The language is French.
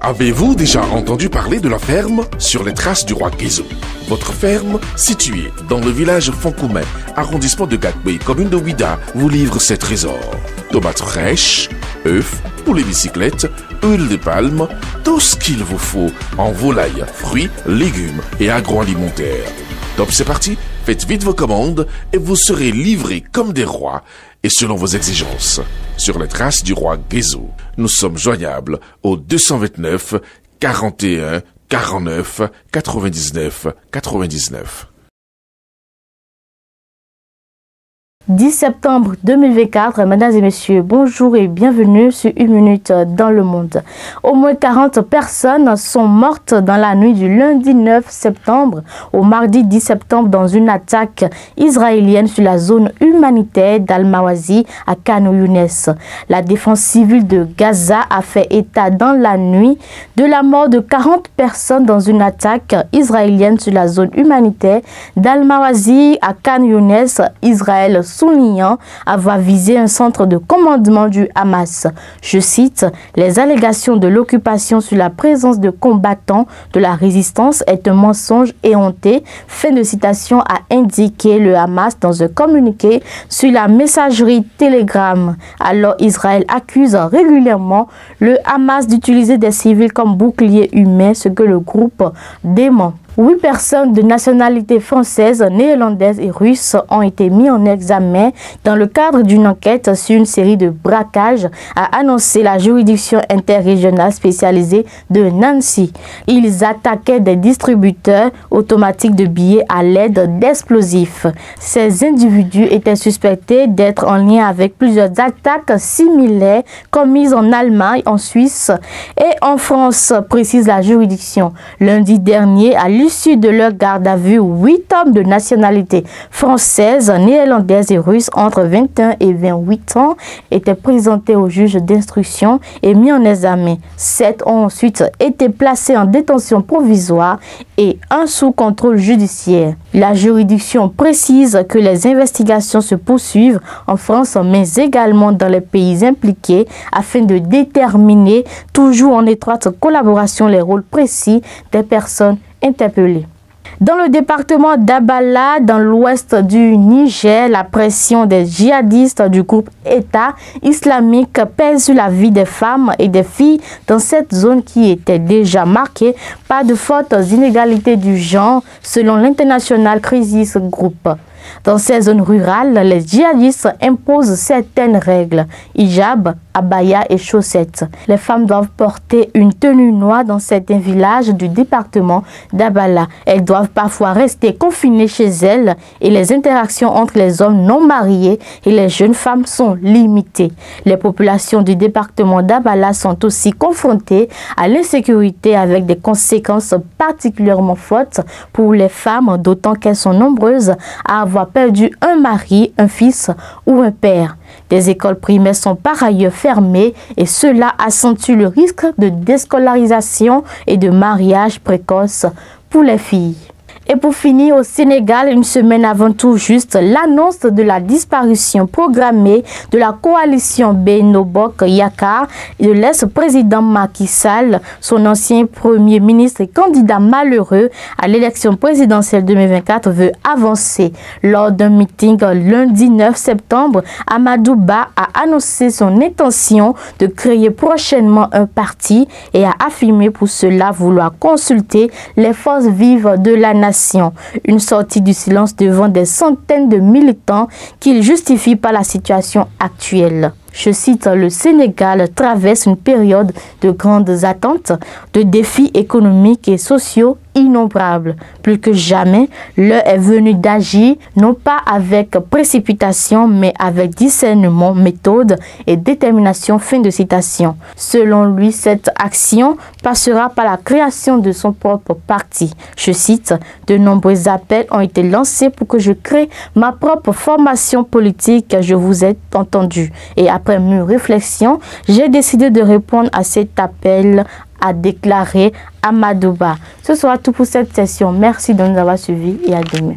Avez-vous déjà entendu parler de la ferme sur les traces du roi Guézo? Votre ferme, située dans le village Fonkoumen, arrondissement de Gatbé, commune de Ouida, vous livre ses trésors. Tomates fraîches, œufs, poulet bicyclette, huile de palme, tout ce qu'il vous faut en volaille, fruits, légumes et agroalimentaire. Top, c'est parti, faites vite vos commandes et vous serez livrés comme des rois et selon vos exigences. Sur les traces du roi Guézo, nous sommes joignables au 229 41 49 99 99. 10 septembre 2024, mesdames et messieurs, bonjour et bienvenue sur Une Minute dans le Monde. Au moins 40 personnes sont mortes dans la nuit du lundi 9 septembre au mardi 10 septembre dans une attaque israélienne sur la zone humanitaire d'Al-Mawazi à Khan Younes. La défense civile de Gaza a fait état dans la nuit de la mort de 40 personnes dans une attaque israélienne sur la zone humanitaire d'Al-Mawazi à Khan Younes, Israël, soulignant avoir visé un centre de commandement du Hamas. Je cite, « Les allégations de l'occupation sur la présence de combattants de la résistance est un mensonge éhonté », fin de citation, a indiqué le Hamas dans un communiqué sur la messagerie Telegram. Alors Israël accuse régulièrement le Hamas d'utiliser des civils comme boucliers humains, ce que le groupe dément. 8 personnes de nationalité française, néerlandaise et russe ont été mises en examen dans le cadre d'une enquête sur une série de braquages, a annoncé la juridiction interrégionale spécialisée de Nancy. Ils attaquaient des distributeurs automatiques de billets à l'aide d'explosifs. Ces individus étaient suspectés d'être en lien avec plusieurs attaques similaires commises en Allemagne, en Suisse et en France, précise la juridiction. Lundi dernier, à l'issue de leur garde à vue, 8 hommes de nationalité française, néerlandaise et russe entre 21 et 28 ans étaient présentés au juge d'instruction et mis en examen. 7 ont ensuite été placés en détention provisoire et 1 sous contrôle judiciaire. La juridiction précise que les investigations se poursuivent en France, mais également dans les pays impliqués afin de déterminer, toujours en étroite collaboration, les rôles précis des personnes interpellés. Dans le département d'Abala, dans l'ouest du Niger, la pression des djihadistes du groupe État islamique pèse sur la vie des femmes et des filles dans cette zone qui était déjà marquée par de fortes inégalités du genre, selon l'International Crisis Group. Dans ces zones rurales, les djihadistes imposent certaines règles, hijab, abaya et chaussettes. Les femmes doivent porter une tenue noire dans certains villages du département d'Abala. Elles doivent parfois rester confinées chez elles et les interactions entre les hommes non mariés et les jeunes femmes sont limitées. Les populations du département d'Abala sont aussi confrontées à l'insécurité avec des conséquences particulièrement fortes pour les femmes, d'autant qu'elles sont nombreuses à avoir perdu un mari, un fils ou un père. Des écoles primaires sont par ailleurs fermées et cela accentue le risque de déscolarisation et de mariage précoce pour les filles. Et pour finir, au Sénégal, une semaine avant tout juste, l'annonce de la disparition programmée de la coalition Benno Bokk Yakaar de l'ex-président Macky Sall, son ancien premier ministre et candidat malheureux à l'élection présidentielle 2024, veut avancer. Lors d'un meeting lundi 9 septembre, Amadou Ba a annoncé son intention de créer prochainement un parti et a affirmé pour cela vouloir consulter les forces vives de la nation. Une sortie du silence devant des centaines de militants qu'il justifie par la situation actuelle. Je cite, « Le Sénégal traverse une période de grandes attentes, de défis économiques et sociaux innombrables. Plus que jamais, l'heure est venue d'agir, non pas avec précipitation, mais avec discernement, méthode et détermination. » Fin de citation. Selon lui, cette action passera par la création de son propre parti. Je cite, « De nombreux appels ont été lancés pour que je crée ma propre formation politique. Je vous ai entendu. Et après mûre réflexion, j'ai décidé de répondre à cet appel, a déclaré Amadou Ba. Ce sera tout pour cette session. Merci de nous avoir suivis et à demain.